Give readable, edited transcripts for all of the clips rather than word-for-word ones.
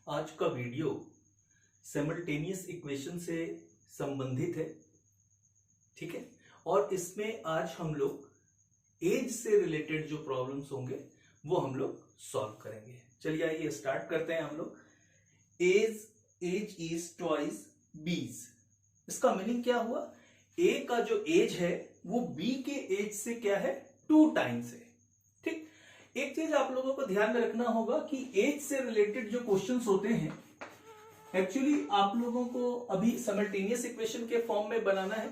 आज का video simultaneous equation से संबंधित है, ठीक है। और इसमें आज हम लोग एज से रिलेटेड जो प्रॉब्लम्स होंगे वो हम लोग सॉल्व करेंगे। चलिए आइए स्टार्ट करते हैं हम लोग। एज इज ट्वाइस बीज, इसका मीनिंग क्या हुआ? ए का जो एज है वो बी के एज से क्या है, 2 टाइम्स है। ठीक, एक चीज आप लोगों को ध्यान में रखना होगा कि एज से रिलेटेड जो क्वेश्चंस होते हैं एक्चुअली आप लोगों को अभी सिमल्टेनियस इक्वेशन के फॉर्म में बनाना है,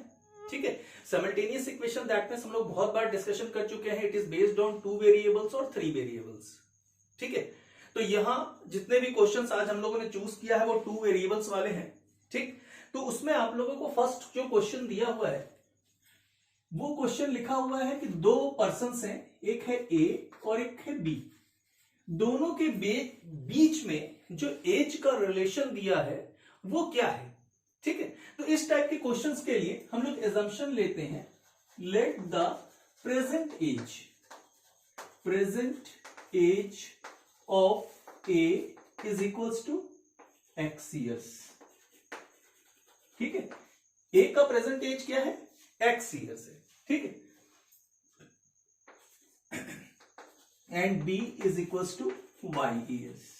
ठीक है। सिमल्टेनियस इक्वेशन दैट मींस हम लोग बहुत बार डिस्कशन कर चुके हैं। It is based on 2 variables और 3 वेरिएबल्स, ठीक है। तो यहां जितने भी क्वेश्चंस आज हम लोगों ने चूज किया है वो 2 वेरिएबल्स वाले हैं, ठीक। तो उसमें आप लोगों को फर्स्ट जो क्वेश्चन दिया हुआ है वो क्वेश्चन लिखा हुआ है कि 2 पर्सन्स हैं, एक है ए और एक है बी। दोनों के बीच में जो एज का रिलेशन दिया है वो क्या है, ठीक है। तो इस टाइप के क्वेश्चंस के लिए हम लोग एजम्पशन लेते हैं, let the present age of A is equals to x years, ठीक है। ए का प्रेजेंट एज क्या है, एक्स ईयर्स है, ठीक है। And B is equals to y years.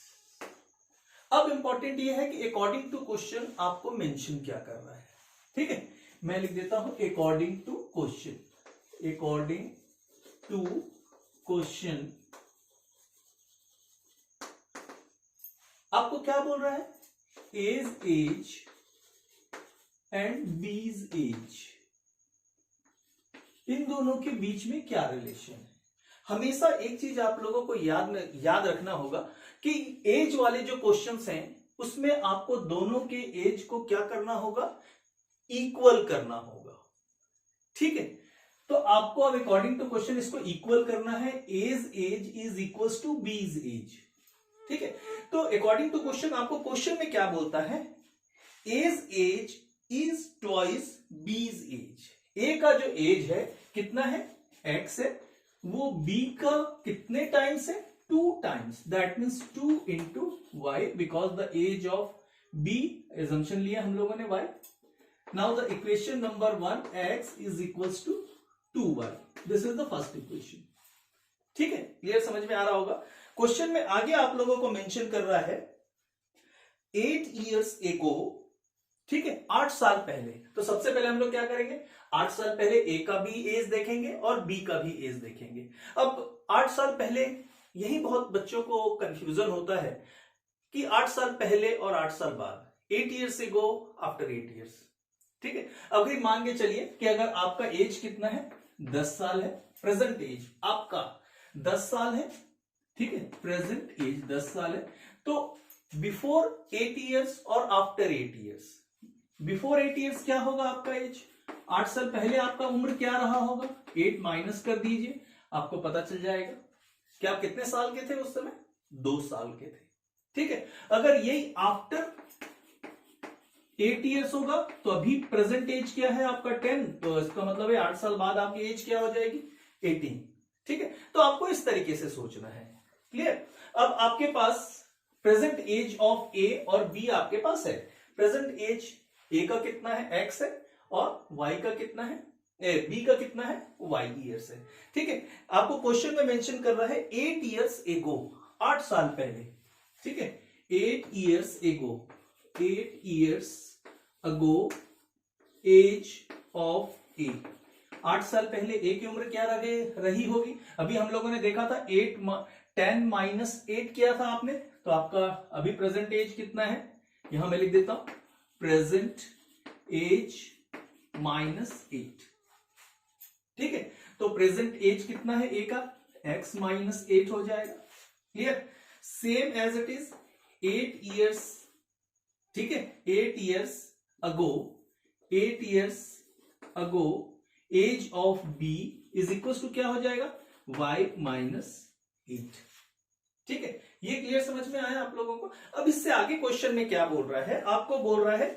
अब इंपॉर्टेंट ये है कि अकॉर्डिंग टू क्वेश्चन आपको मेंशन क्या करना है, ठीक है। मैं लिख देता हूं according to question. According to question आपको क्या बोल रहा है, एज एंड बीज एज, इन दोनों के बीच में क्या रिलेशन है। हमेशा एक चीज आप लोगों को याद रखना होगा कि एज वाले जो क्वेश्चंस हैं उसमें आपको दोनों के एज को क्या करना होगा, इक्वल करना होगा, ठीक है। तो आपको अब अकॉर्डिंग टू क्वेश्चन इसको इक्वल करना है। एज इज इक्वल्स टू बीज एज, ठीक है। तो अकॉर्डिंग टू क्वेश्चन आपको क्वेश्चन में क्या बोलता है, एज इज ट्वाइस बीज एज। ए का जो एज है कितना है, एक्स है, वो बी का कितने टाइम्स है, 2 times. That means 2 into y, because the age of B assumption लिया हम लोगों ने y. Now the equation number 1, x is equals to 2y। This is the first equation, ठीक है। क्लियर, समझ में आ रहा होगा। क्वेश्चन में आगे आप लोगों को मेंशन कर रहा है 8 years ago, ठीक है, 8 साल पहले। तो सबसे पहले हम लोग क्या करेंगे, 8 साल पहले ए का भी एज देखेंगे और बी का भी एज देखेंगे। अब 8 साल पहले, यही बहुत बच्चों को कंफ्यूजन होता है कि 8 साल पहले और 8 साल बाद, 8 years ago आफ्टर 8 years, ठीक है। अभी मान के चलिए कि अगर आपका एज कितना है, 10 साल है, प्रेजेंट एज आपका 10 साल है, ठीक है, प्रेजेंट एज 10 साल है। तो बिफोर 8 years और आफ्टर 8 years, बिफोर 8 years क्या होगा आपका एज, 8 साल पहले आपका उम्र क्या रहा होगा, 8 माइनस कर दीजिए, आपको पता चल जाएगा कि आप कितने साल के थे उस समय, 2 साल के थे, ठीक है। अगर यही आफ्टर 8 years होगा तो अभी प्रेजेंट एज क्या है आपका 10, तो इसका मतलब है 8 साल बाद आपकी एज क्या हो जाएगी, 18, ठीक है। तो आपको इस तरीके से सोचना है, क्लियर। अब आपके पास प्रेजेंट एज ऑफ ए और बी आपके पास है। प्रेजेंट एज ए का कितना है, एक्स है, और वाई का कितना है, बी का कितना है, वाई ईयर्स है, ठीक है। आपको क्वेश्चन में मेंशन कर रहा है 8 years ago, 8 साल पहले, ठीक है। 8 years ago एज ऑफ ए, 8 साल पहले ए की उम्र क्या रही होगी। अभी हम लोगों ने देखा था 10 माइनस 8 किया था आपने, तो आपका अभी प्रेजेंट एज कितना है, यहां मैं लिख देता हूं प्रेजेंट एज माइनस 8, ठीक है। तो प्रेजेंट एज कितना है ए का, x माइनस 8 हो जाएगा, clear. Same as it is 8 years, ठीक है, 8 years ago age of B is equal to क्या हो जाएगा, y माइनस 8, ठीक है। ये क्लियर समझ में आया आप लोगों को। अब इससे आगे क्वेश्चन में क्या बोल रहा है, आपको बोल रहा है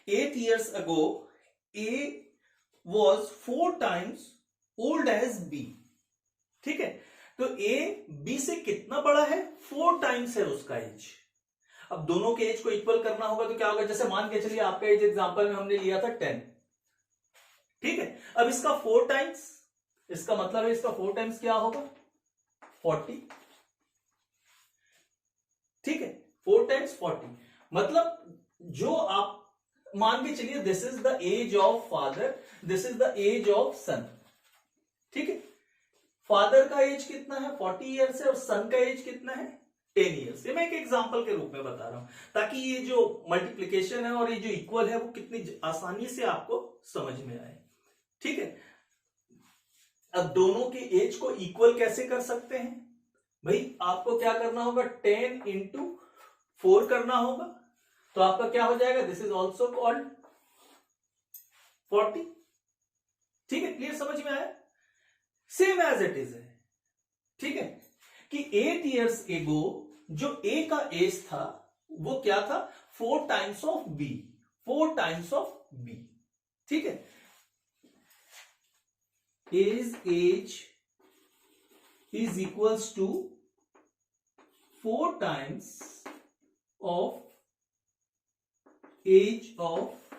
8 years ago A was 4 times old as B, ठीक है। तो ए बी से कितना बड़ा है, 4 टाइम्स है उसका एज, अब दोनों के एज को इक्वल करना होगा तो क्या होगा, जैसे मान के चलिए आपका एज एग्जांपल में हमने लिया था 10, ठीक है। अब इसका 4 टाइम्स, इसका मतलब है इसका 4 टाइम्स क्या होगा 40, ठीक है। 4 टाइम्स 40 मतलब जो आप मान के चलिए this is the age of father, this is the age of son, ठीक है। फादर का एज कितना है 40 ईयर्स है और सन का एज कितना है 10 ईयर्स। ये मैं एक एग्जांपल के रूप में बता रहा हूं ताकि ये जो मल्टीप्लिकेशन है और ये जो इक्वल है वो कितनी आसानी से आपको समझ में आए, ठीक है। अब दोनों के एज को इक्वल कैसे कर सकते हैं भाई, आपको क्या करना होगा 10 इंटू 4 करना होगा, तो आपका क्या हो जाएगा दिस इज ऑल्सो कॉल्ड 40, ठीक है। क्लियर, समझ में आया, सेम एज इट इज है, ठीक है। कि 8 ईयर्स एगो जो ए का एज था वो क्या था 4 times of B, 4 times of B, ठीक है। Age is equals to 4 times of age of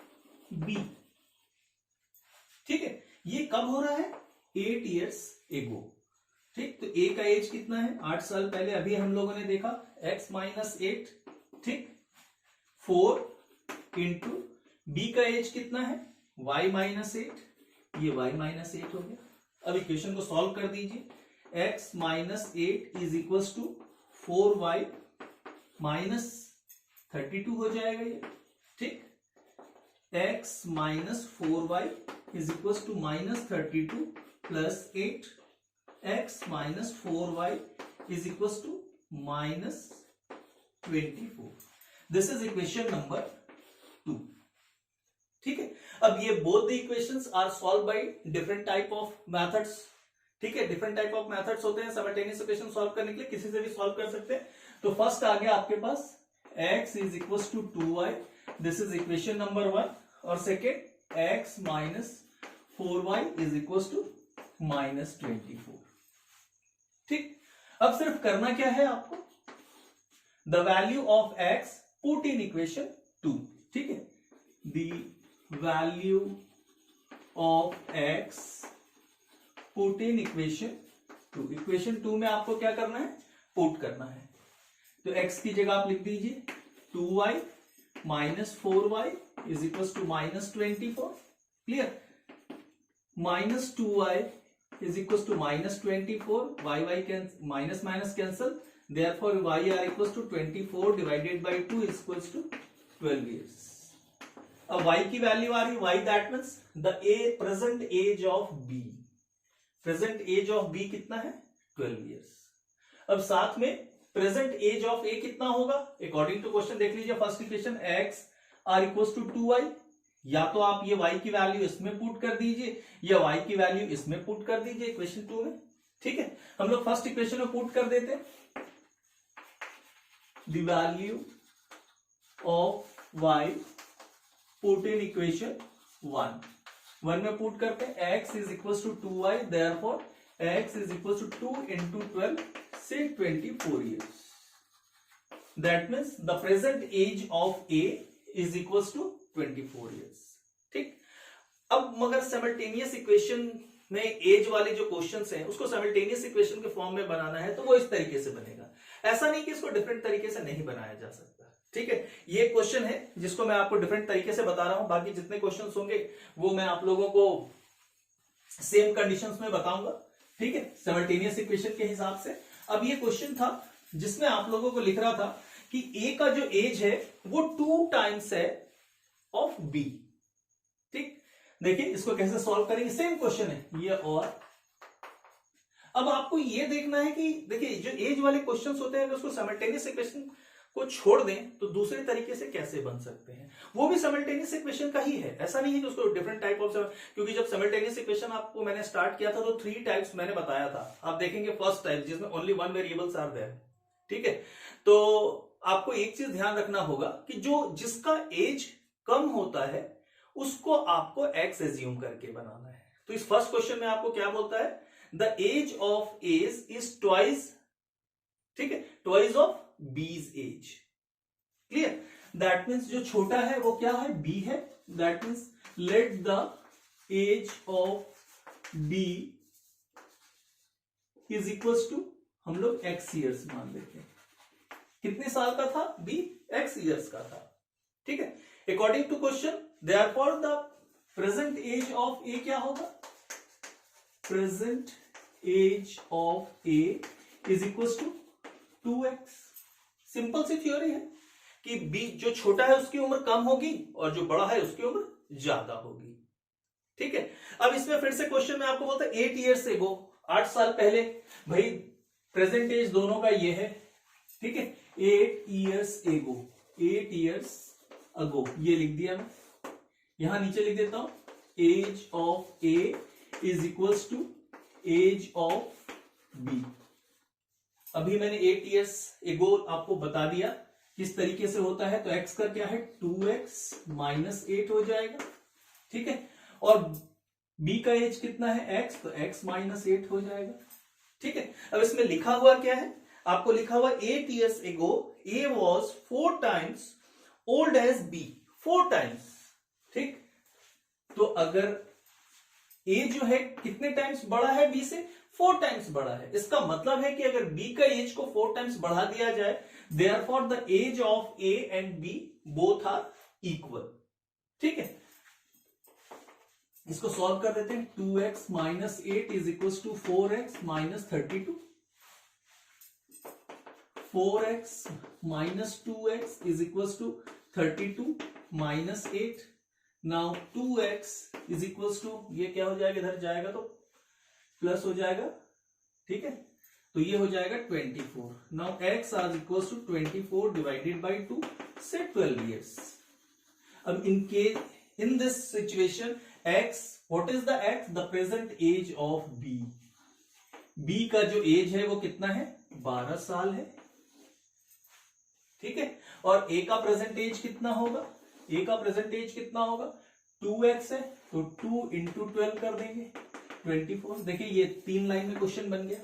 B, ठीक है। ये कब हो रहा है 8 ईयर्स एगो, ठीक। तो ए का एज कितना है 8 साल पहले, अभी हम लोगों ने देखा x माइनस 8, ठीक। 4 इंटू बी का एज कितना है y माइनस 8, ये y माइनस 8 हो गया। अब इक्वेशन को सॉल्व कर दीजिए, x minus 8 is equals to 4y minus 32 हो जाएगा ये, ठीक। x minus 4y is equals to minus 32 plus 8, x minus 4y is equals to minus 24। This is equation number 2, ठीक है। अब ये both the equations are solve by different type of methods, ठीक है। डिफरेंट टाइप ऑफ मेथड्स होते हैं simultaneous equation solve करने के लिए, किसी से भी सॉल्व कर सकते हैं। तो फर्स्ट आ गया आपके पास x is equals to 2y, this is equation number 1, और second x minus 4y is equals to minus 24, ठीक। अब सिर्फ करना क्या है आपको, the value of x put in equation 2, ठीक है। The value of x put in equation 2, equation 2 में आपको क्या करना है पुट करना है। तो x की जगह आप लिख दीजिए 2y minus 4y is equal to minus 24, clear. Minus 2y is equals to minus 24, y can minus minus cancel, therefore y are equals to 24 divided by 2 is equals to 12 years. अब y की value आ रही y, that means the present age of b, present age of b कितना है 12 years। अब साथ में present age of a कितना होगा, according to question देख लीजिए first equation x are equals to 2y, या तो आप ये y की वैल्यू इसमें पुट कर दीजिए या y की वैल्यू इसमें पुट कर दीजिए इक्वेशन 2 में, ठीक है। हम लोग फर्स्ट इक्वेशन में पुट कर देते हैं, the value of y put in equation 1 में पुट करते हैं, x is equal to 2y, therefore x is equal to 2 into 12 से 24 years, that means the present age of a is equal to 24 years, ठीक। अब मगर simultaneous equation में as वाले जो क्वेश्चंस हैं उसको साइमल्टेनियस इक्वेशन के फॉर्म में बनाना है तो वो इस तरीके से बनेगा, ऐसा नहीं कि इसको डिफरेंट तरीके से नहीं बनाया जा सकता, ठीक है। ये क्वेश्चन है जिसको मैं आपको डिफरेंट तरीके से बता रहा हूं, बाकी जितने क्वेश्चंस होंगे वो मैं आप लोगों को सेम कंडीशंस में बताऊंगा, ठीक है, साइमल्टेनियस इक्वेशन के हिसाब से। अब ये क्वेश्चन था जिसमें आप लोगों को लिख रहा था कि ए का जो एज है वो 2 टाइम्स है ऑफ बी, ठीक। देखिए इसको कैसे सॉल्व करेंगे, सेम क्वेश्चन है ये, और अब आपको ये देखना है कि देखिए जो एज वाले क्वेश्चंस होते हैं अगर उसको साइमल्टेनियस इक्वेशन को छोड़ दें तो दूसरे तरीके से कैसे बन सकते हैं, वो भी साइमल्टेनियस इक्वेशन का ही है, ऐसा नहीं है कि उसको डिफरेंट टाइप ऑफ, क्योंकि जब साइमल्टेनियस इक्वेशन आपको मैंने स्टार्ट किया था तो 3 टाइप्स मैंने बताया था, आप देखेंगे फर्स्ट टाइप जिसमें ओनली 1 वेरिएबल्स आर देयर, ठीक है। तो आपको एक चीज ध्यान रखना होगा कि जो जिसका एज कम होता है उसको आपको x एज्यूम करके बनाना है। तो इस फर्स्ट क्वेश्चन में आपको क्या बोलता है, the age of A's is twice, ठीक है, twice of B's age, clear? That means जो छोटा है वो क्या है, बी है. That means let the age of B is equal to, हम लोग एक्स ईयर्स मान लेते हैं. कितने साल का था बी? एक्स ईयर्स का था. ठीक है. According to question therefore the present age of A क्या होगा? Present age of A is equal to 2x. Simple सी थ्योरी है कि बी जो छोटा है उसकी उम्र कम होगी और जो बड़ा है उसकी उम्र ज्यादा होगी. ठीक है. अब इसमें फिर से क्वेश्चन में आपको बोलता है 8 ईयर्स एगो, 8 साल पहले. भाई प्रेजेंट एज दोनों का ये है. ठीक है. 8 ईयर्स एगो, 8 ईयर्स अगो, ये लिख दिया मैं. यहां नीचे लिख देता हूं age of A is equals to age of B. अभी मैंने 8 ईयर्स एगो आपको बता दिया किस तरीके से होता है. तो x का क्या है, 2x माइनस 8 हो जाएगा. ठीक है. और b का एज कितना है, x, तो x माइनस 8 हो जाएगा. ठीक है. अब इसमें लिखा हुआ क्या है, आपको लिखा हुआ 8 years ago a was 4 times old as b, 4 times. ठीक. तो अगर a जो है कितने टाइम्स बड़ा है b से, 4 टाइम्स बड़ा है. इसका मतलब है कि अगर b का एज को 4 टाइम्स बढ़ा दिया जाए, therefore the age of a and b both are equal. ठीक है. इसको सॉल्व कर देते हैं. 2x minus 8 is equal to 4x minus 32. 4x minus 2x is equal to 32 minus 8. Now 2x is equal to, ये क्या हो जाएगा, इधर जाएगा तो प्लस हो जाएगा. ठीक है. तो ये हो जाएगा 24. Now x are equal to 24 divided by 2, से 12 ईयर्स. अब in this situation x, what is the x? the present age of b. b का जो एज है वो कितना है, 12 साल है. ठीक है. और a का प्रेजेंट एज कितना होगा, a का प्रेजेंट एज कितना होगा, 2x है तो 2 इंटू 12 कर देंगे, 24. देखिए ये 3 लाइन में क्वेश्चन बन गया.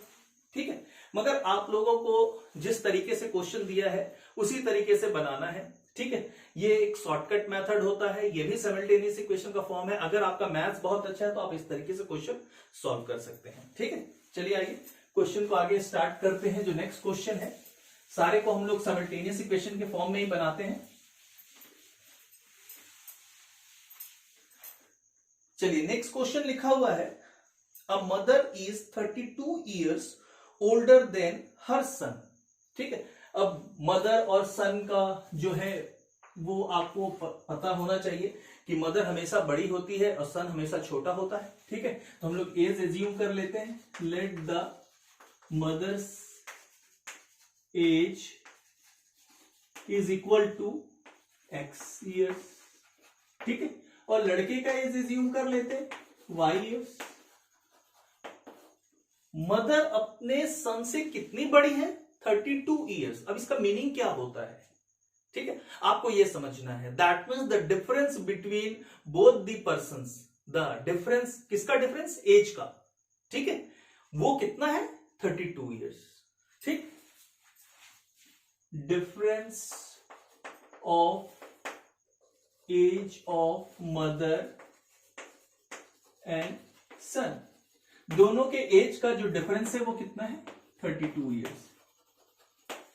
ठीक है. मगर आप लोगों को जिस तरीके से क्वेश्चन दिया है उसी तरीके से बनाना है. ठीक है. ये एक शॉर्टकट मेथड होता है, ये भी साइमल्टेनियस इक्वेशन का फॉर्म है. अगर आपका मैथ्स बहुत अच्छा है तो आप इस तरीके से क्वेश्चन सॉल्व कर सकते हैं. ठीक है. चलिए आइए क्वेश्चन को आगे स्टार्ट करते हैं. जो नेक्स्ट क्वेश्चन है, सारे को हम लोग साइमल्टेनियस इक्वेशन के फॉर्म में ही बनाते हैं. चलिए नेक्स्ट क्वेश्चन लिखा हुआ है, a mother is 32 years older than her son. ठीक है. अब मदर और सन का जो है वो आपको पता होना चाहिए कि मदर हमेशा बड़ी होती है और सन हमेशा छोटा होता है. ठीक है. तो हम लोग एज एज्यूम कर लेते हैं. Let the mother's age is equal to x years. ठीक है. और लड़के का एज एज्यूम कर लेते हैं वाई ईयर्स. मदर अपने सन से कितनी बड़ी है, 32 ईयर्स. अब इसका मीनिंग क्या होता है, ठीक है, आपको यह समझना है. That means the difference between both the persons, the difference, किसका डिफरेंस, एज का. ठीक है. वो कितना है, 32 ईयर्स. ठीक. Difference of age of mother and son, दोनों के एज का जो डिफरेंस है वो कितना है, 32 ईयर्स.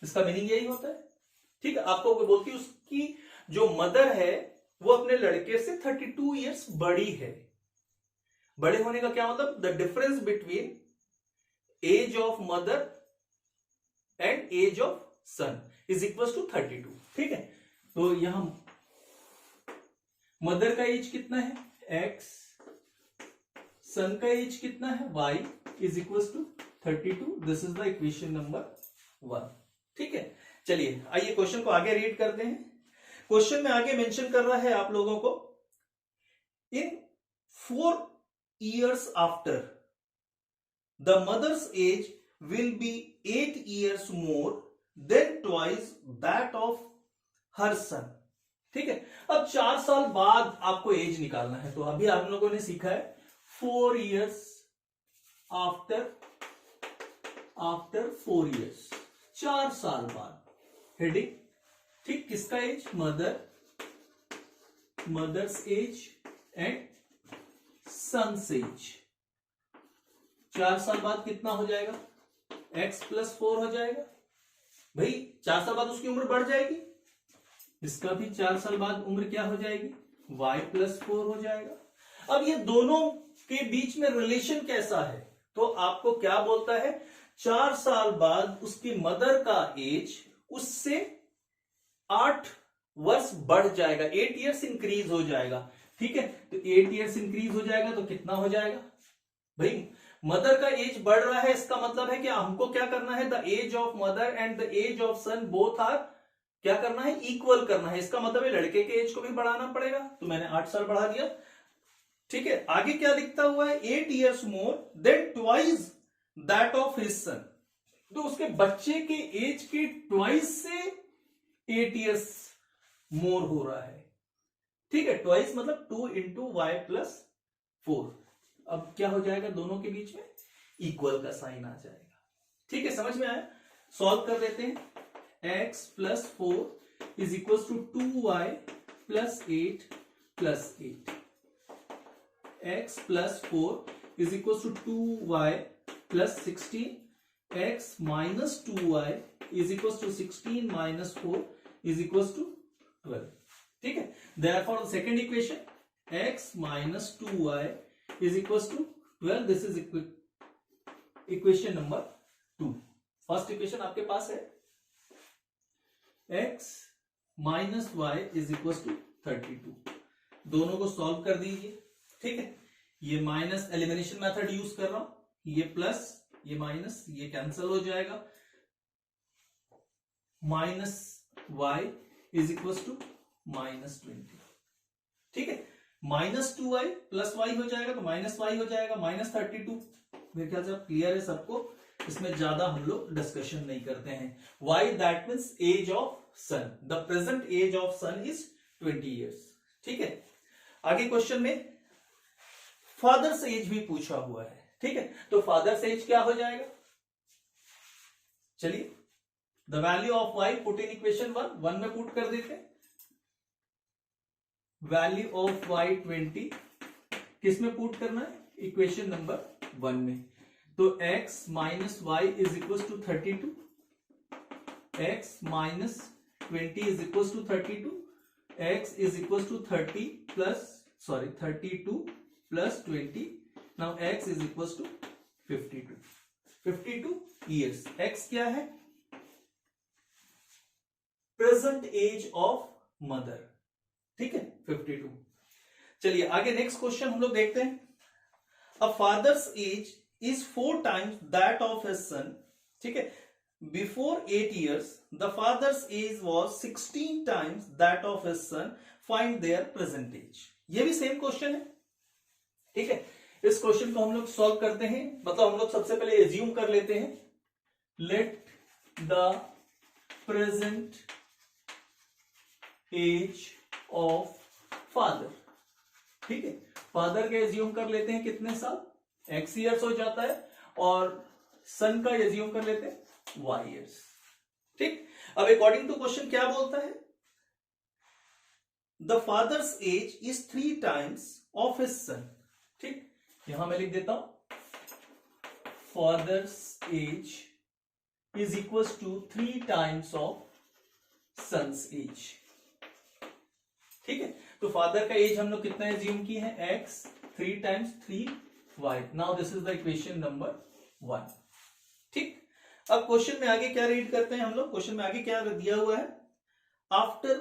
इसका मीनिंग यही होता है. ठीक है. आपको बोलती है उसकी जो मदर है वो अपने लड़के से 32 ईयर्स बड़ी है. बड़े होने का क्या मतलब, the difference between age of mother and age of son is equal to 32. ठीक है. तो यहां मदर का एज कितना है, एक्स, सन का एज कितना है, y, is equal to 32. This is the equation number 1. ठीक है. चलिए आइए क्वेश्चन को आगे रीड करते हैं. क्वेश्चन में आगे मेंशन कर रहा है आप लोगों को, in 4 years after the mother's age will be 8 years more than twice that of her son. ठीक है. अब 4 साल बाद आपको एज निकालना है. तो अभी आप लोगों ने सीखा है 4 years after 4 years, 4 साल बाद. हेडिंग ठीक, किसका age? Mother's age and son's age. 4 साल बाद कितना हो जाएगा? x + 4 हो जाएगा। भाई 4 साल बाद उसकी उम्र बढ़ जाएगी, इसका भी 4 साल बाद उम्र क्या हो जाएगी? y + 4 हो जाएगा। अब ये दोनों के बीच में रिलेशन कैसा है? तो आपको क्या बोलता है? 4 साल बाद उसकी मदर का एज उससे 8 वर्ष बढ़ जाएगा, 8 इयर्स इंक्रीज हो जाएगा। ठीक है, तो 8 इयर्स इंक्रीज हो जाएगा तो कितना हो जाएगा? भाई मदर का एज बढ़ रहा है, इसका मतलब है कि हमको क्या करना है? The age of mother and the age of son both are क्या करना है? इक्वल करना है। इसका मतलब है लड़के के एज को भी बढ़ाना पड़ेगा, तो मैंने 8 साल बढ़ा दिया। ठीक है, आगे क्या लिखता हुआ है? 8 years more than twice that of his सन। तो उसके बच्चे के एज के ट्वाइस से 8 इयर्स मोर हो रहा है। ठीक है, ट्वाइस मतलब 2 × y + 4। अब क्या हो जाएगा? दोनों के बीच में इक्वल का साइन आ जाएगा। ठीक है, समझ में आया? सॉल्व कर देते हैं। x + 4 = 2y + 8 + 8। x + 4 = 2y + 16। x - 2y = 16 - 4 = 12। ठीक है, therefore the second equation x - 2y = 12। This is equation number 2। First equation आपके पास है x - y = 32। दोनों को सॉल्व कर दीजिए। ठीक है, ये माइनस एलिमिनेशन मेथड यूज कर रहा हूं, ये प्लस ये माइनस ये कैंसिल हो जाएगा। -y = -20। ठीक है, -2y + y हो जाएगा तो -y हो जाएगा, -32। मेरे ख्याल से अब क्लियर है सबको, इसमें ज्यादा हम लोग डिस्कशन नहीं करते हैं। y that means age of son, the present age of son is 20 years. ठीक है, आगे क्वेश्चन में फादर्स एज भी पूछा हुआ है। ठीक है, तो फादर्स एज क्या हो जाएगा? चलिए, the value of y put in equation 1 में पुट कर देते हैं। वैल्यू ऑफ y 20 किस में पुट करना है? इक्वेशन नंबर 1 में। तो x - y = 32, x - 20 = 32, x = 32 + 20। Now x = 52 years. x क्या है? Present age of mother. ठीक है, 52। चलिए आगे नेक्स्ट क्वेश्चन हम लोग देखते हैं। A father's age is 4 times that of his son. ठीक है, before 8 years the father's age was 16 times that of his son, find their present age. ये भी सेम क्वेश्चन है। ठीक है, इस क्वेश्चन को हम लोग सॉल्व करते हैं। मतलब हम लोग सबसे पहले एज्यूम कर लेते हैं, let the present age of father. ठीक है, फादर का एज्यूम कर लेते हैं कितने साल? x इयर्स हो जाता है, और सन का एज्यूम कर लेते हैं y इयर्स। ठीक, अब अकॉर्डिंग टू क्वेश्चन क्या बोलता है? The father's age is 3 times of his son. ठीक, यहां मैं लिख देता हूं, father's age is equal to 3 times of son's age. ठीक है, तो फादर का एज हम लोग कितना एज्यूम की है? x 3 times 3y। Now this is the equation number 1। ठीक, अब क्वेश्चन में आगे क्या रीड करते हैं हम लोग? क्वेश्चन में आगे क्या दिया हुआ है? आफ्टर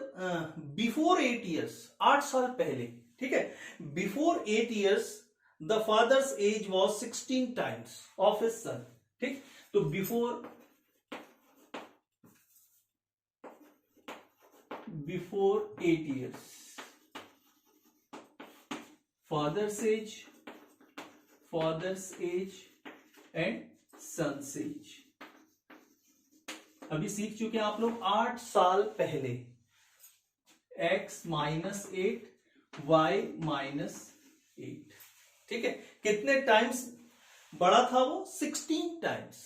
बिफोर 8 years, 8 साल पहले। ठीक है, before 8 years the father's as was 16 times of his son. ठीक, तो before 8 years father's age and son's age। अभी सीख चुके हैं आप लोग 8 साल पहले, x - 8 y - 8। ठीक है, कितने टाइम्स बड़ा था वो? 16 times।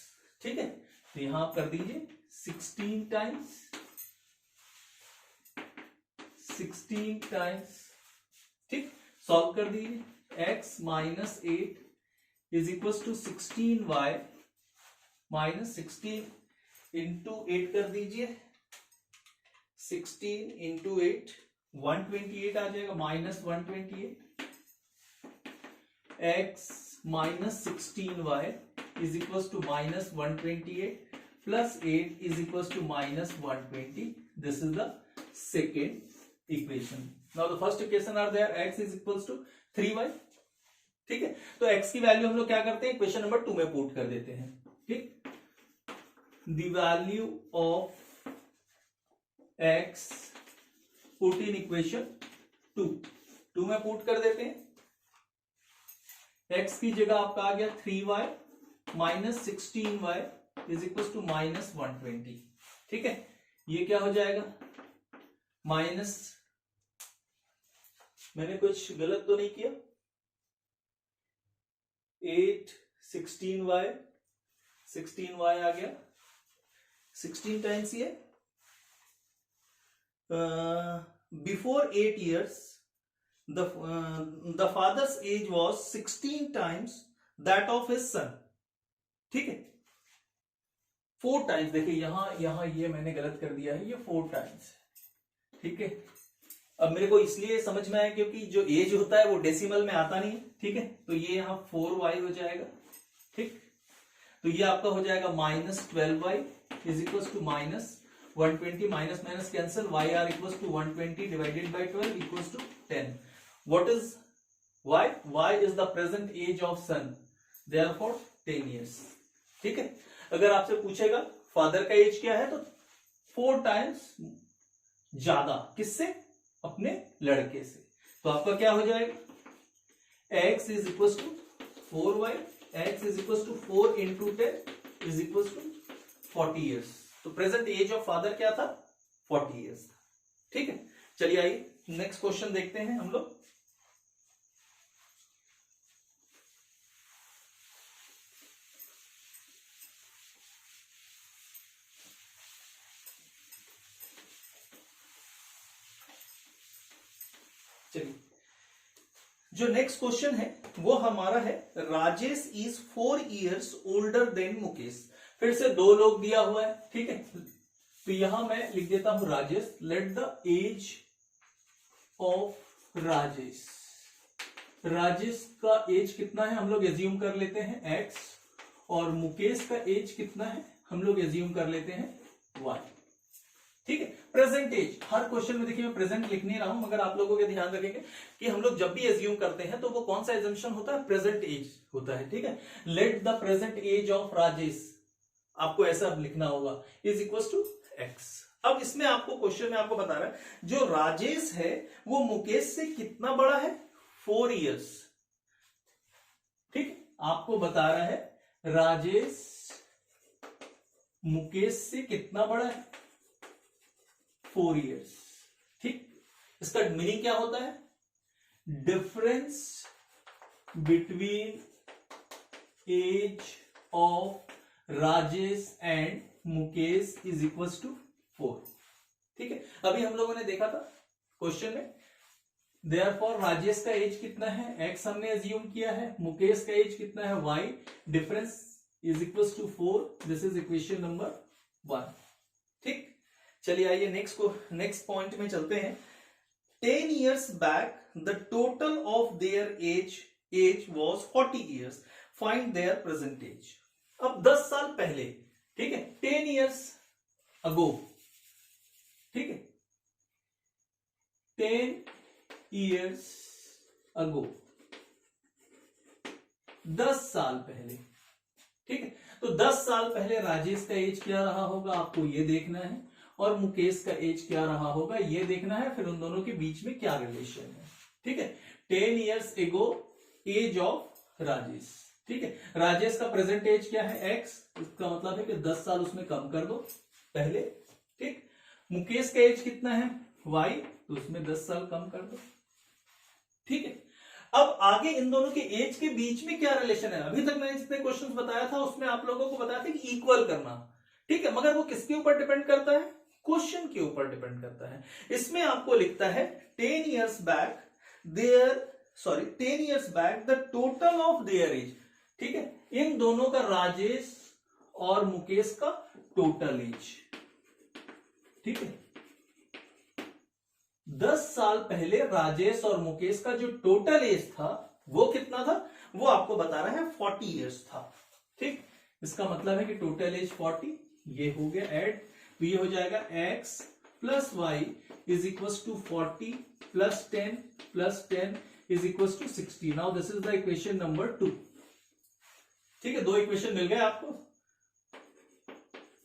ठीक है, तो यहां आप कर दीजिए 16 times 16 टाइम्स, ठीक, सॉल्व कर दीजिए। x minus 8 is equal to 16y minus 16 into 8 कर दीजिए। 16 इंटू 8 128 आ जाएगा, minus 128। x minus 16y is equal to minus 128 plus 8 is equal to minus 120। This is the second equation. Now the first equation are there, x is equal to 3y, ठीक है। तो x की value हम लोग क्या करते हैं, equation number 2 में पुट कर देते हैं, ठीक। The value of x put in equation 2 में पुट कर देते हैं। x की जगह आपका आ गया 3y minus 16y is equal to minus 120, ठीक है। ये क्या हो जाएगा, माइनस, मैंने कुछ गलत तो नहीं किया, 8 16y आ गया, 16 टाइम्स ये। Before 8 years the father's age was 16 times that of his son, ठीक है। 4 टाइम्स, देखिए यहां ये मैंने गलत कर दिया है, ये 4 टाइम्स, ठीक है। अब मेरे को इसलिए समझ में आया क्योंकि जो एज होता है वो डेसिमल में आता नहीं है, ठीक है। तो ये यहां 4y हो जाएगा, ठीक। तो ये आपका हो जाएगा minus 12y is equal to minus 120, minus minus cancel, y are equal to 120 divided by 12 equal to 10। What is y? y is the present age of son, therefore 10 years, ठीक है। अगर आपसे पूछेगा फादर का एज क्या है, तो 4 times ज्यादा, किससे, अपने लड़के से। तो आपका क्या हो जाएगा, x is equal to 4y, x is equal to 4 into 10 is equal to 40 years। तो प्रेजेंट एज ऑफ फादर क्या था, 40 years, ठीक है। चलिए आइए नेक्स्ट क्वेश्चन देखते हैं हम लोग। चलिए, जो नेक्स्ट क्वेश्चन है वो हमारा है, Rajesh is 4 years older than Mukesh. फिर से 2 लोग दिया हुआ है, ठीक है। तो यहां मैं लिख देता हूं Rajesh, let the age of Rajesh. Rajesh का एज कितना है हम लोग एज्यूम कर लेते हैं x, और मुकेश का एज कितना है हम लोग एज्यूम कर लेते हैं y, ठीक है। प्रेजेंट एज, हर क्वेश्चन में देखिए मैं प्रेजेंट लिख नहीं रहा हूं, मगर आप लोगों के ध्यान रखेंगे कि हम लोग जब भी एज्यूम करते हैं तो वो कौन सा एजम्पशन होता है, प्रेजेंट एज होता है, ठीक है। Let the present age of Rajesh, आपको ऐसा लिखना होगा, इज इक्वल टू x। अब इसमें आपको क्वेश्चन में आपको बता रहा है, जो राजेश है वो मुकेश से कितना बड़ा है, 4 years, ठीक। आपको बता रहा है राजेश मुकेश से कितना बड़ा है, 4 years, ठीक। इसका मीनिंग क्या होता है, difference between age of Rajesh and Mukesh is equal to 4, ठीक है। अभी हम लोगों ने देखा था क्वेश्चन में, देयरफॉर राजेश का एज कितना है, x हमने एज्यूम किया है, मुकेश का एज कितना है, y, difference is equal to 4। This is equation number 1, ठीक। चलिए आइए नेक्स्ट पॉइंट में चलते हैं। 10 years back the total of their age was 40 years, find their present age। अब 10 साल पहले, ठीक है, 10 years ago, ठीक है, 10 years ago, 10 साल पहले, ठीक है। तो 10 साल पहले राजेश का एज क्या रहा होगा, आपको ये देखना है, और मुकेश का एज क्या रहा होगा ये देखना है, फिर उन दोनों के बीच में क्या रिलेशन है, ठीक है। 10 years ago age of Rajesh, ठीक है। राजेश का प्रेजेंट एज क्या है, x, इसका मतलब है कि 10 साल उसमें कम कर दो पहले, ठीक। मुकेश का एज कितना है, y, तो उसमें 10 साल कम कर दो, ठीक है। अब आगे इन दोनों के एज के बीच में क्या रिलेशन है, अभी तक मैंने जितने क्वेश्चंस बताया था उसमें आप लोगों को बताया था कि इक्वल करना, ठीक है। मगर वो किसके ऊपर डिपेंड करता है, क्वेश्चन के ऊपर डिपेंड करता है। इसमें आपको लिखता है 10 years back the total of their age. ठीक है, इन दोनों का, राजेश और मुकेश का टोटल एज। ठीक है, 10 साल पहले राजेश और मुकेश का जो टोटल एज था वो कितना था, वो आपको बता रहा है 40 इयर्स था। ठीक, इसका मतलब है कि टोटल एज 40, ये हो गया ऐड, तो ये हो जाएगा x plus Y is equal to 40 plus 10 is equal to 60। Now this is the equation number 2। ठीक है, दो इक्वेशन मिल गए आपको।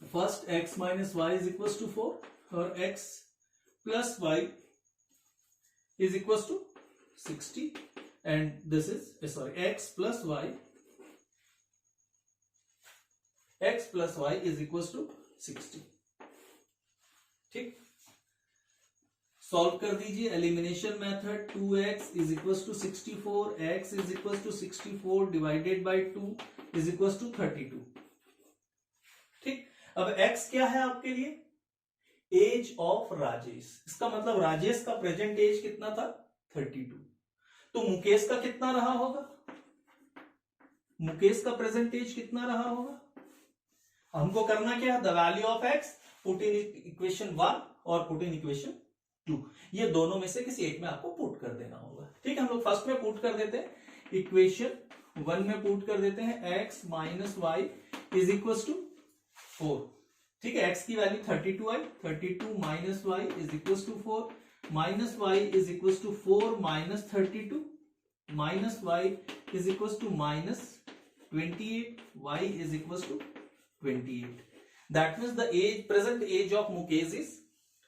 First x minus Y is equal to 4 और x plus Y is equals to 60 and this is x plus y is equals to 60। ठीक, solve कर दीजिए elimination method. 2x is equals to 64, x is equals to 64 divided by 2 is equals to 32। ठीक, अब x क्या है आपके लिए, as of Rajesh. इसका मतलब राजेश का प्रेजेंट एज कितना था, 32। तो मुकेश का कितना रहा होगा, मुकेश का प्रेजेंट एज कितना रहा होगा। हमको करना क्या है, the value of x put in equation 1 और पुट इन इक्वेशन 2, ये दोनों में से किसी एक में आपको पुट कर देना होगा। ठीक है, हम लोग फर्स्ट में पुट कर देते हैं, इक्वेशन 1 में पुट कर देते हैं x minus Y is equal to 4। ठीक है, x की वैल्यू 32 आई, 32 minus Y is equal to 4, minus Y is equal to 4 minus 32, minus Y is equal to minus 28, Y is equal to 28। That means the age, present age of Mukesh is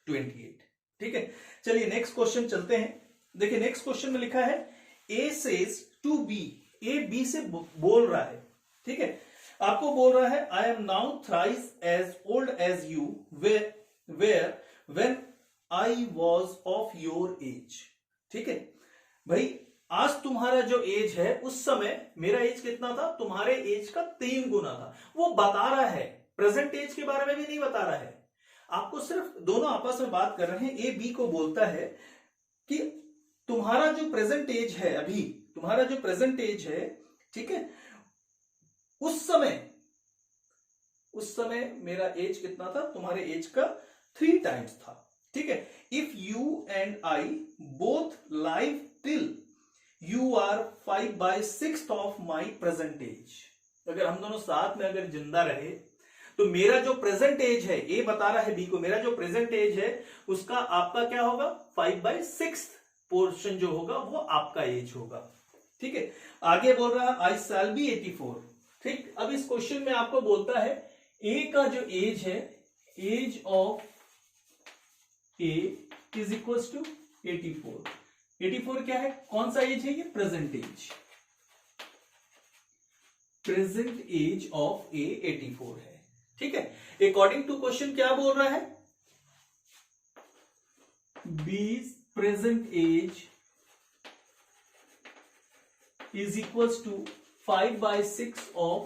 28। ठीक है, चलिए next question चलते हैं। देखिए next question में लिखा है A says to B, A B से बोल रहा है। ठीक है, आपको बोल रहा है I am now thrice as old as you were when I was of your age. ठीक है भाई, आज तुम्हारा जो एज है उस समय मेरा एज कितना था, तुम्हारे एज का 3 गुना था। वो बता रहा है, प्रेजेंट एज के बारे में भी नहीं बता रहा है आपको, सिर्फ दोनों आपस में बात कर रहे हैं। ए बी को बोलता है कि तुम्हारा जो प्रेजेंट एज है, अभी तुम्हारा जो प्रेजेंट एज है, ठीक है, उस समय मेरा एज कितना था, तुम्हारे एज का 3 टाइम्स था। ठीक है, if you and I both live till you are 5/6 of my present age. अगर हम दोनों साथ में अगर जिंदा रहे तो मेरा जो प्रेजेंट एज है, ए बता रहा है बी को, मेरा जो प्रेजेंट एज है उसका आपका क्या होगा, 5/6 पोर्शन जो होगा वो आपका एज होगा। ठीक है, आगे बोल रहा है आई शैल बी 84। ठीक, अब इस क्वेश्चन में आपको बोलता है ए का जो एज है, age of A is equal to 84। 84 क्या है, कौन सा एज है ये, present age. Present age of A 84 है। ठीक है, अकॉर्डिंग टू क्वेश्चन क्या बोल रहा है, B's present age is equals to 5/6 of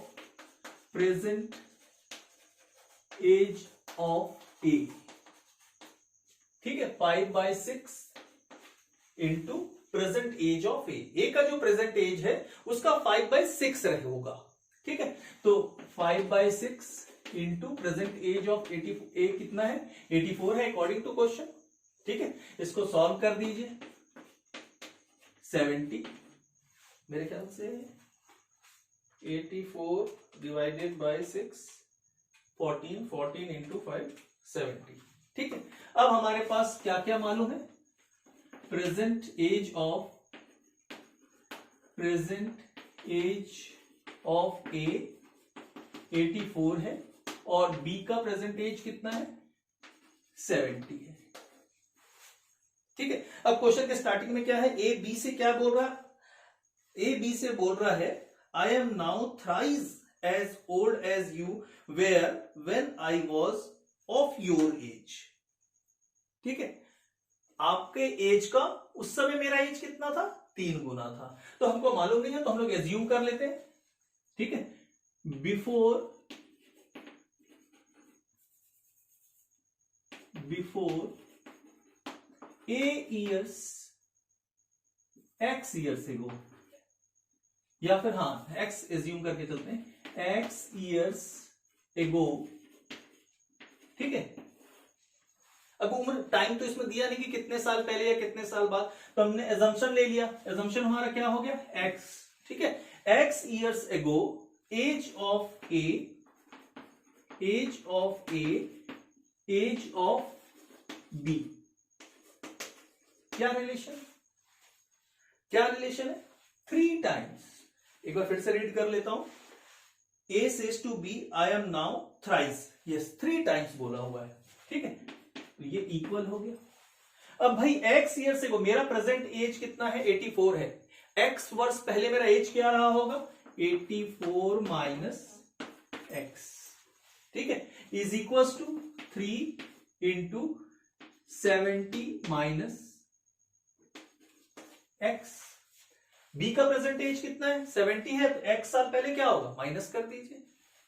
present age of A। ठीक है, 5/6 इंटू प्रेजेंट एज ऑफ ए का जो प्रेजेंट एज है उसका 5/6 होगा। ठीक है, तो 5/6 इंटू प्रेजेंट एज ऑफ ए कितना है, 84 है अकॉर्डिंग टू क्वेश्चन। ठीक है, इसको सॉल्व कर दीजिए। 70 मेरे ख्याल से 84 डिवाइडेड बाय 6, 14 इंटू 5, 70। ठीक है, अब हमारे पास क्या क्या मालूम है, प्रेजेंट एज ऑफ ए 84 है और बी का प्रेजेंट एज कितना है, 70 है। ठीक है, अब क्वेश्चन के स्टार्टिंग में क्या है, ए बी से क्या बोल रहा है, ए बी से बोल रहा है I am now thrice as old as you were when I was of your age. ठीक है, आपके एज का उस समय मेरा एज कितना था, 3 गुना था। तो हमको मालूम नहीं है तो हम लोग एज्यूम कर लेते हैं। ठीक है, before A years x years एगो, या फिर हाँ एक्स एज्यूम करके चलते हैं, एक्स ईयर्स एगो, ठीक है। अब उम्र टाइम तो इसमें दिया नहीं कि कितने साल पहले या कितने साल बाद, तो हमने एजम्पशन ले लिया, एजम्पशन हमारा क्या हो गया, एक्स, ठीक है। X years ago age of A, age of A, age of B, क्या रिलेशन, क्या रिलेशन है, 3 टाइम्स। एक बार फिर से रीड कर लेता हूं, A says to B I am now thrice, yes 3 times बोला हुआ है, ठीक है, तो ये इक्वल हो गया। अब भाई एक्स ईयर से मेरा प्रेजेंट एज कितना है, 84 है, एक्स वर्ष पहले मेरा एज क्या रहा होगा, 84 माइनस एक्स, ठीक है, is equal to 3 into 70 minus X. B का प्रेजेंट एज कितना है, 70 है, तो एक्स साल पहले क्या होगा, माइनस कर दीजिए,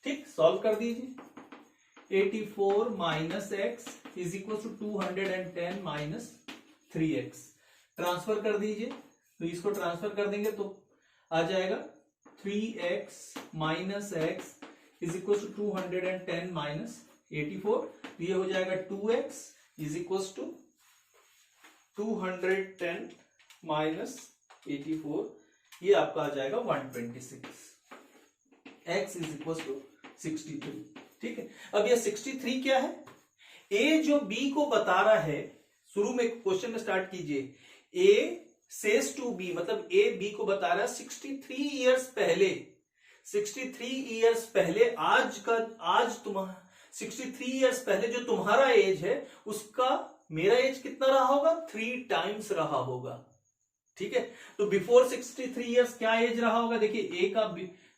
ठीक, सॉल्व कर दीजिए। 84 minus X is equal to 210 minus 3x, transfer कर दीजिए, तो इसको ट्रांसफर कर देंगे तो आ जाएगा 3x minus X is equal to 210 minus 84, तो ये हो जाएगा 2x is equal to 210 minus 84, ये आपका आ जाएगा 126, x इज इक्वल टू 63, ठीक है। अब ये 63 क्या है, ए जो बी को बता रहा है, शुरू में क्वेश्चन में स्टार्ट कीजिए, ए सेज टू बी, मतलब ए बी को बता रहा है 63 इयर्स पहले, 63 इयर्स पहले आज तुम्हारा 63 इयर्स पहले जो तुम्हारा एज है उसका मेरा एज कितना रहा होगा, 3 टाइम्स रहा होगा, ठीक है। तो बिफोर 63 इयर्स क्या एज रहा होगा, देखिए ए का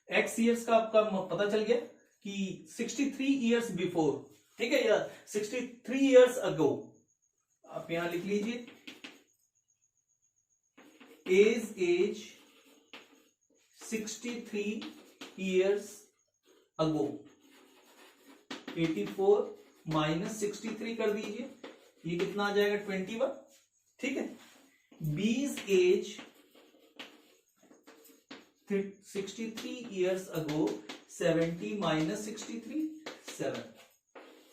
एक्स इयर्स का आपका पता चल गया कि 63 इयर्स बिफोर, ठीक है, या 63 इयर्स अगो, आप यहां लिख लीजिए एज 63 इयर्स अगो, 84 माइनस 63 कर दीजिए, ये कितना आ जाएगा 21, ठीक है। बीज एज 63 इयर्स अगो 70 माइनस 63 7,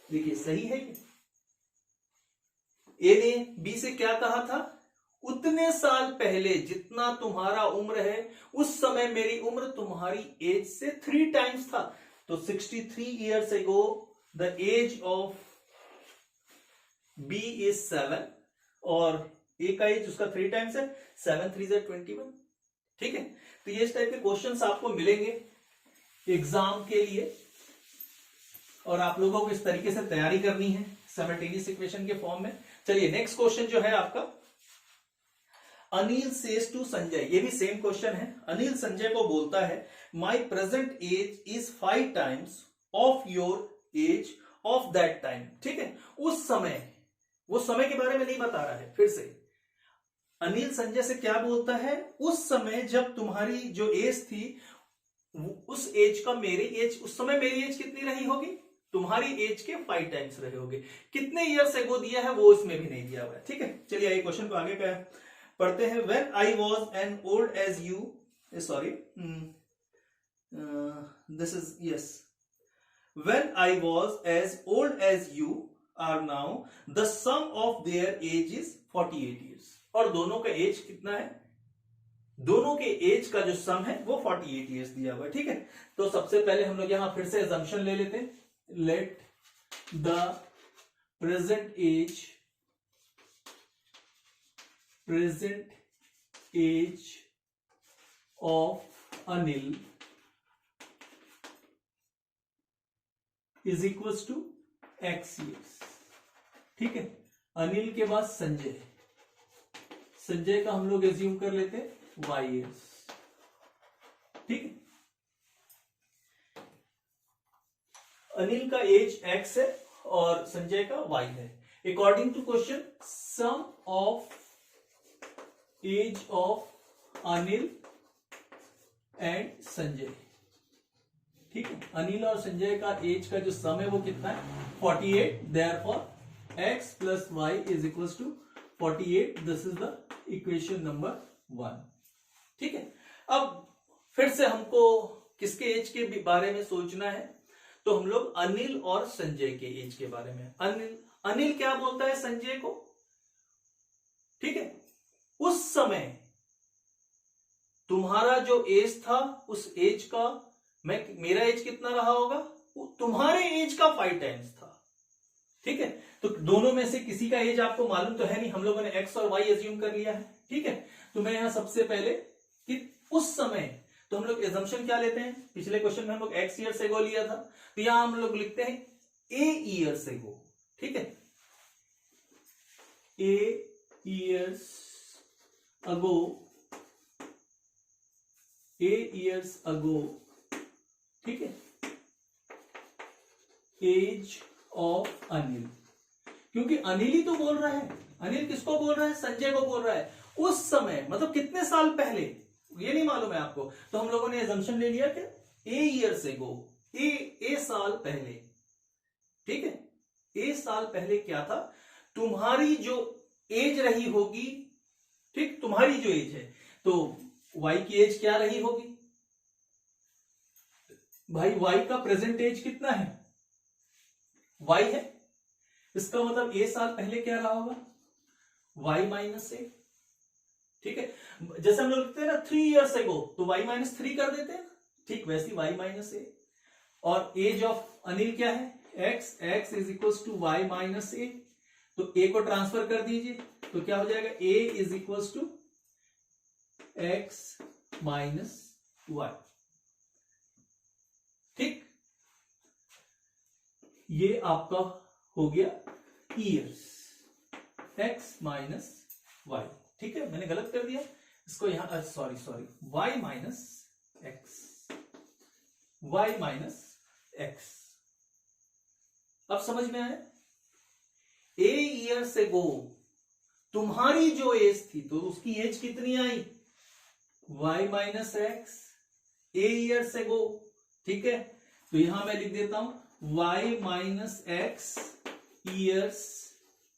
देखिए सही है। ए ने बी से क्या कहा था, उतने साल पहले जितना तुम्हारा उम्र है उस समय मेरी उम्र तुम्हारी एज से 3 टाइम्स था, तो 63 years ago the age of B is 7 और ए का एज उसका 3 टाइम्स है, 7 3 is 21, ठीक है। तो ये इस टाइप के क्वेश्चंस आपको मिलेंगे एग्जाम के लिए, और आप लोगों को इस तरीके से तैयारी करनी है साइमल्टेनियस इक्वेशन के फॉर्म में। चलिए नेक्स्ट क्वेश्चन जो है आपका, अनिल सेज टू संजय, ये भी सेम क्वेश्चन है। अनिल संजय को बोलता है my present age is 5 times of your age of that time, ठीक है। उस समय, वो समय के बारे में नहीं बता रहा है, फिर से अनिल संजय से क्या बोलता है, उस समय जब तुम्हारी जो एज थी उस एज का मेरी एज, उस समय मेरी एज कितनी रही होगी, तुम्हारी एज के 5 टाइम्स रहे होगे। कितने ईयर्स एगो दिया है वो इसमें भी नहीं दिया हुआ है, ठीक है। चलिए आइए क्वेश्चन को आगे का पढ़ते हैं। When I was an old as you, sorry this is yes, when I was as old as you are now the sum of their age is 48 years, और दोनों का एज कितना है, दोनों के एज का जो सम है वो 48 ईयर्स दिया हुआ है, ठीक है। तो सबसे पहले हम लोग यहां फिर से assumption ले लेते हैं, let the present age of Anil is equal to x years, ठीक है। अनिल के बाद संजय, संजय का हम लोग एज्यूम कर लेते हैं वाई ईयर्स, ठीक है। अनिल का एज एक्स है और संजय का वाई है। According to question, sum of age of Anil and Sanjay, ठीक है। अनिल और संजय का एज का जो सम है वो कितना है 48, therefore x plus Y is equal to 48. This is the equation number 1. ठीक है. अब फिर से हमको किसके एज के बारे में सोचना है, तो हम लोग अनिल और संजय के एज के बारे में. अनिल क्या बोलता है संजय को, ठीक है, उस समय तुम्हारा जो एज था उस एज का मेरा एज कितना रहा होगा, तुम्हारे एज का 5 टाइम्स था. ठीक है. तो दोनों में से किसी का एज आपको मालूम तो है नहीं, हम लोगों ने एक्स और वाई एज्यूम कर लिया है. ठीक है. तो मैं यहां सबसे पहले कि उस समय, तो हम लोग एजम्पशन क्या लेते हैं, पिछले क्वेश्चन में हम लोग एक्स ईयर्स एगो लिया था, तो यहां हम लोग लिखते हैं ए ईयर्स एगो. ठीक है. ए ईयर्स अगो, ए ईयर्स अगो. ठीक है. एज ऑफ अनिल, क्योंकि अनिल ही तो बोल रहा है. अनिल किसको बोल रहा है, संजय को बोल रहा है. उस समय मतलब कितने साल पहले ये नहीं मालूम है आपको, तो हम लोगों ने एजम्पशन ले लिया कि ए ईयर्स एगो, ए साल पहले. ठीक है. ए साल पहले क्या था, तुम्हारी जो एज रही होगी, ठीक, तुम्हारी जो एज है, तो वाई की एज क्या रही होगी भाई, वाई का प्रेजेंट एज कितना है, वाई है. इसका मतलब ए साल पहले क्या रहा होगा, वाई माइनस ए. ठीक है. जैसे हम लोग लिखते हैं ना 3 ईयर्स एगो, तो वाई माइनस 3 कर देते हैं. ठीक वैसी वाई माइनस ए. और एज ऑफ अनिल क्या है, X. X is equal to Y minus A. तो ए को ट्रांसफर कर दीजिए, तो क्या हो जाएगा, A is equal to X minus Y. ठीक. ये आपका हो गया ईयर्स, एक्स माइनस वाई. ठीक है. मैंने गलत कर दिया इसको यहां, sorry Y minus X, Y minus X. अब समझ में आया. ए ईयर से गो तुम्हारी जो एज थी, तो उसकी एज कितनी आई, Y minus X, a year से गो. ठीक है. तो यहां मैं लिख देता हूं y माइनस एक्स ईयर्स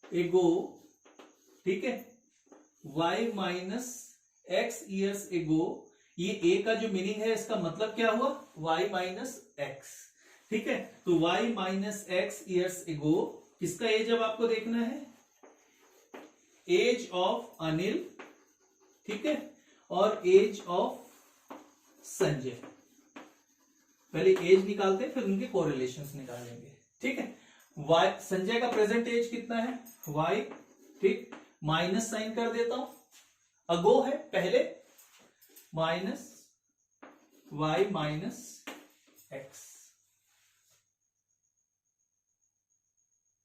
एगो. ठीक है. y माइनस एक्स ईयर्स एगो. ये a का जो मीनिंग है, इसका मतलब क्या हुआ, y माइनस एक्स. ठीक है. तो y माइनस एक्स ईयर्स एगो किसका एज अब आपको देखना है, एज ऑफ अनिल. ठीक है. और एज ऑफ संजय. पहले एज निकालते फिर उनके कोरिलेशंस निकालेंगे. ठीक है. वाई, संजय का प्रेजेंट एज कितना है, वाई. ठीक. माइनस साइन कर देता हूं, अगो है पहले, माइनस वाई माइनस एक्स.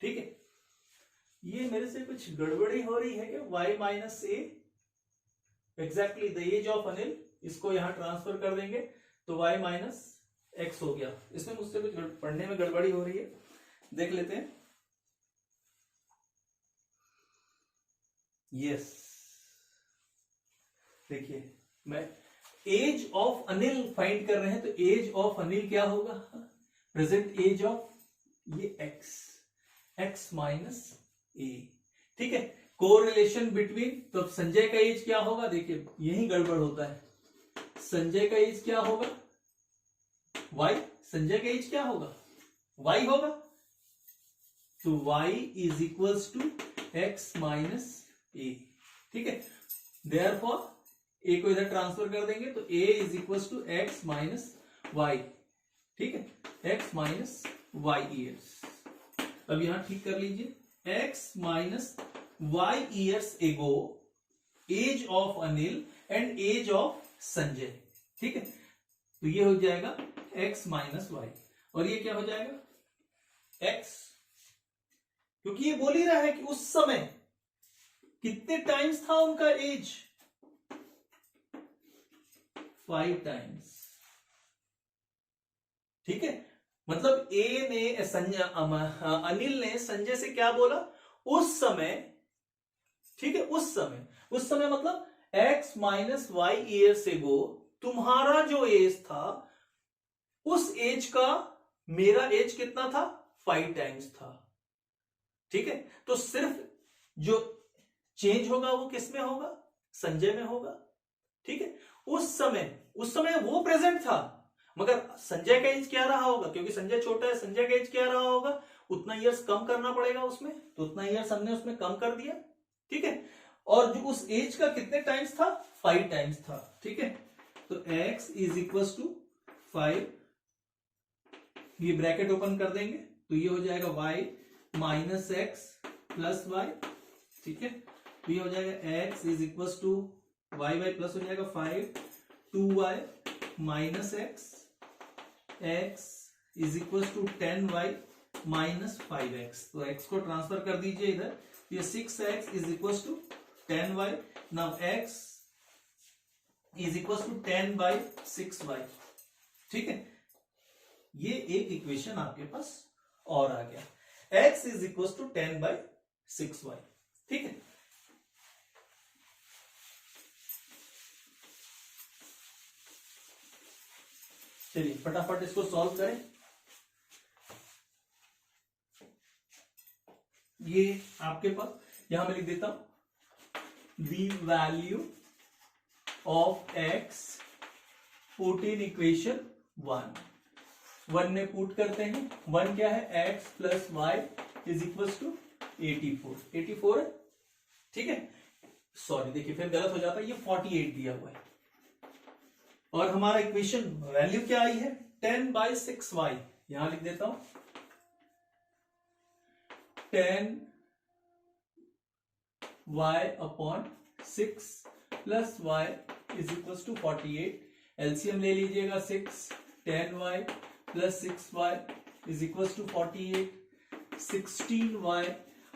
ठीक है. ये मेरे से कुछ गड़बड़ी हो रही है कि Y minus A, exactly the age of Anil, इसको यहां ट्रांसफर कर देंगे तो वाई माइनस एक्स हो गया. इसमें मुझसे कुछ पढ़ने में गड़बड़ी हो रही है, देख लेते हैं. यस. देखिए, मैं एज ऑफ अनिल फाइंड कर रहे हैं, तो एज ऑफ अनिल क्या होगा, प्रेजेंट एज ऑफ ये एक्स, एक्स माइनस ए. ठीक है. कोरिलेशन बिटवीन, तो संजय का एज क्या होगा, देखिए यही गड़बड़ होता है. संजय का एज क्या होगा, y. संजय का एज क्या होगा, y होगा. तो y is equals to X minus A. ठीक है. देयरफॉर a को इधर ट्रांसफर कर देंगे तो a is equals to X minus Y. ठीक है. x minus Y years. अब यहां ठीक कर लीजिए, x minus Y years ago, age of Anil and age of Sanjay. ठीक है. तो ये हो जाएगा x माइनस वाई, और ये क्या हो जाएगा, x. क्योंकि ये बोल ही रहा है कि उस समय कितने टाइम्स था उनका एज, 5 टाइम्स. ठीक है. मतलब ए ने संजय, अनिल ने संजय से क्या बोला, उस समय. ठीक है. उस समय मतलब x माइनस वाई ईयर से गो तुम्हारा जो एज था, उस एज का मेरा एज कितना था, 5 टाइम्स था. ठीक है, तो सिर्फ जो चेंज होगा वो किस में होगा, संजय में होगा। ठीक है, उस समय वो प्रेजेंट था, मगर संजय का एज क्या रहा होगा, क्योंकि संजय छोटा है, संजय का एज क्या रहा होगा, उतना ईयर्स कम करना पड़ेगा उसमें, तो उतना ईयर्स हमने उसमें कम कर दिया। ठीक है, और जो उस एज का कितने टाइम्स था, 5 टाइम्स था। ठीक है, तो x इज इक्वल टू 5, ये ब्रैकेट ओपन कर देंगे तो ये हो जाएगा y minus X plus Y. ठीक है, तो ये हो जाएगा x is equal to Y Y plus हो जाएगा 5 2y minus x is equal to 10y minus 5x। तो x को ट्रांसफर कर दीजिए इधर, ये 6x is equal to 10y। Now x is equal to 10 by 6y। ठीक है, ये एक इक्वेशन आपके पास और आ गया, x is equal to 10 by 6y। ठीक है, चलिए फटाफट इसको सॉल्व करें। ये आपके पास यहां मैं लिख देता हूं, the value of x put in equation 1 में पुट करते हैं। 1 क्या है, x plus Y is equal to 84 है। ठीक है, सॉरी देखिए फिर गलत हो जाता है, ये 48 दिया हुआ है, और हमारा इक्वेशन वैल्यू क्या आई है, 10 बाई 6y। यहां लिख देता हूं 10y upon 6 plus y is equal to 48। LCM ले लीजिएगा 6 10y plus 6y is equal to 48। 16y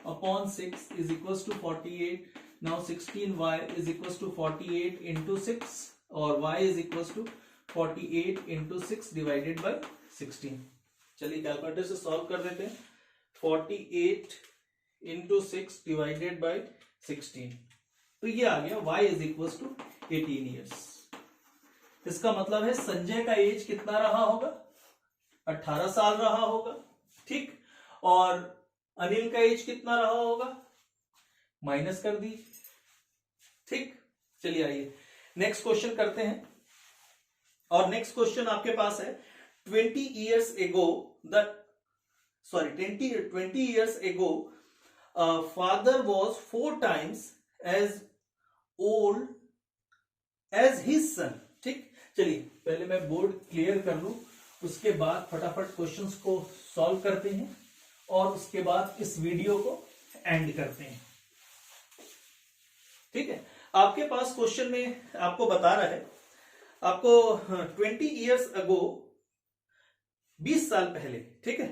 upon 6 is equal to 48। Now 16y is equal to 48 into 6 और y is equal to 48 into 6 divided by 16। चलिए calculator से solve कर देते हैं। 48 into 6 divided by 16, तो ये आ गया y is equal to 18 years. इसका मतलब है संजय का एज कितना रहा होगा, 18 साल रहा होगा। ठीक, और अनिल का एज कितना रहा होगा, माइनस कर दीजिए। ठीक, चलिए आइए नेक्स्ट क्वेश्चन करते हैं, और नेक्स्ट क्वेश्चन आपके पास है 20 years ago father was 4 times as old as his son। ठीक, चलिए पहले मैं बोर्ड क्लियर कर लूं, उसके बाद फटाफट क्वेश्चंस को सॉल्व करते हैं, और उसके बाद इस वीडियो को एंड करते हैं। ठीक है, आपके पास क्वेश्चन में आपको बता रहा है, आपको 20 years ago 20 साल पहले, ठीक है,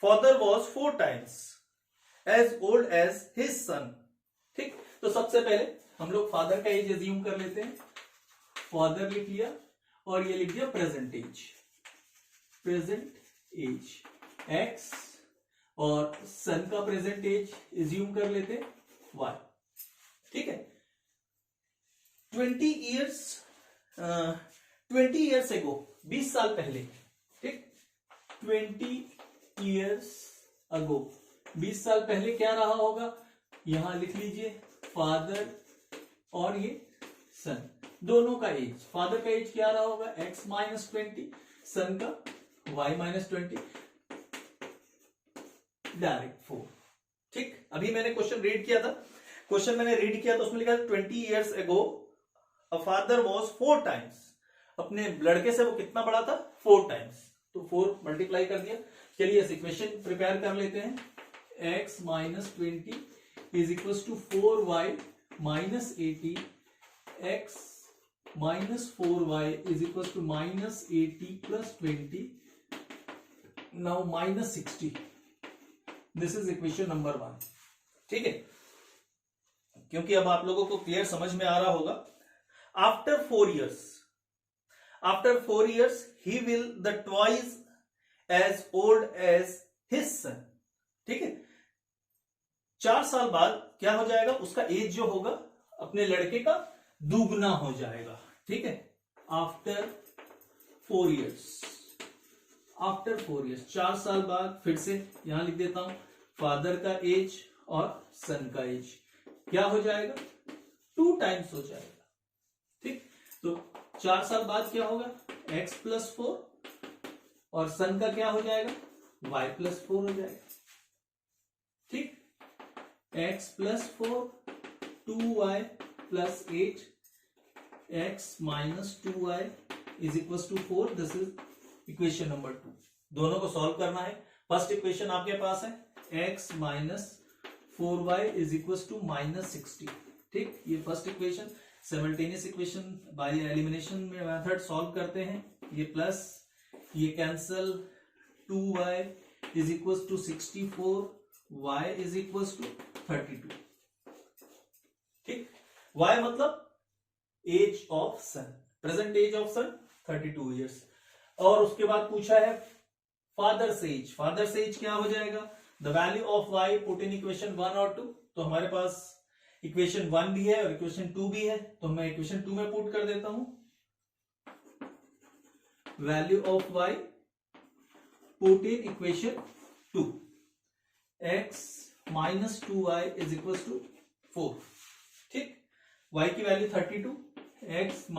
father was 4 times as old as his son. ठीक, तो सबसे पहले हम लोग फादर का एज एज्यूम कर लेते हैं। फादर लिख लिया और ये लिख दिया प्रेजेंट एज एक्स, और सन का प्रेजेंट एज एज्यूम कर लेते हैं वाई। ठीक है, 20 years ago 20 साल पहले। ठीक, 20 years ago 20 साल पहले क्या रहा होगा, यहां लिख लीजिए फादर और ये सन, दोनों का एज। फादर का एज क्या रहा होगा, x माइनस 20, सन का y माइनस 20, डायरेक्ट 4। ठीक, अभी मैंने क्वेश्चन रीड किया था, तो उसमें लिखा 20 years ago a father was 4 times। अपने लड़के से वो कितना बड़ा था, 4 टाइम्स, तो 4 मल्टीप्लाई कर दिया। चलिए इस इक्वेशन प्रिपेयर कर लेते हैं। x minus 20 is equal to 4y minus 80, x minus 4y is equal to minus 80 plus 20, now minus 60। This is equation number 1। ठीक है, क्योंकि अब आप लोगों को क्लियर समझ में आ रहा होगा। After 4 years he will the twice as old as his son। ठीक है, 4 साल बाद क्या हो जाएगा, उसका एज जो होगा अपने लड़के का दुगना हो जाएगा। ठीक है, आफ्टर 4 years 4 साल बाद, फिर से यहां लिख देता हूं फादर का एज और सन का एज क्या हो जाएगा, 2 टाइम्स हो जाएगा। ठीक, तो 4 साल बाद क्या होगा, x+4 और सन का क्या हो जाएगा, y+4 हो जाएगा। ठीक, x+4 2y+8 x - 2y = 4। This is equation number 2। दोनों को सॉल्व करना है। फर्स्ट इक्वेशन आपके पास है x - 4y = -60। ठीक, ये first equation. Simultaneous equation by elimination में मेथड सॉल्व करते हैं। ये प्लस ये कैंसल, 2y = 64, y = 32। ठीक, y मतलब age of son, present age of son 32 years. और उसके बाद पूछा है फादर्स एज। फादर्स एज क्या हो जाएगा, the value of y put in equation 1 और 2। तो हमारे पास इक्वेशन 1 भी है और इक्वेशन 2 भी है, तो मैं इक्वेशन 2 में पुट कर देता हूं। Value of y put in equation 2, x - 2y = 4। ठीक, y की वैल्यू 32, x -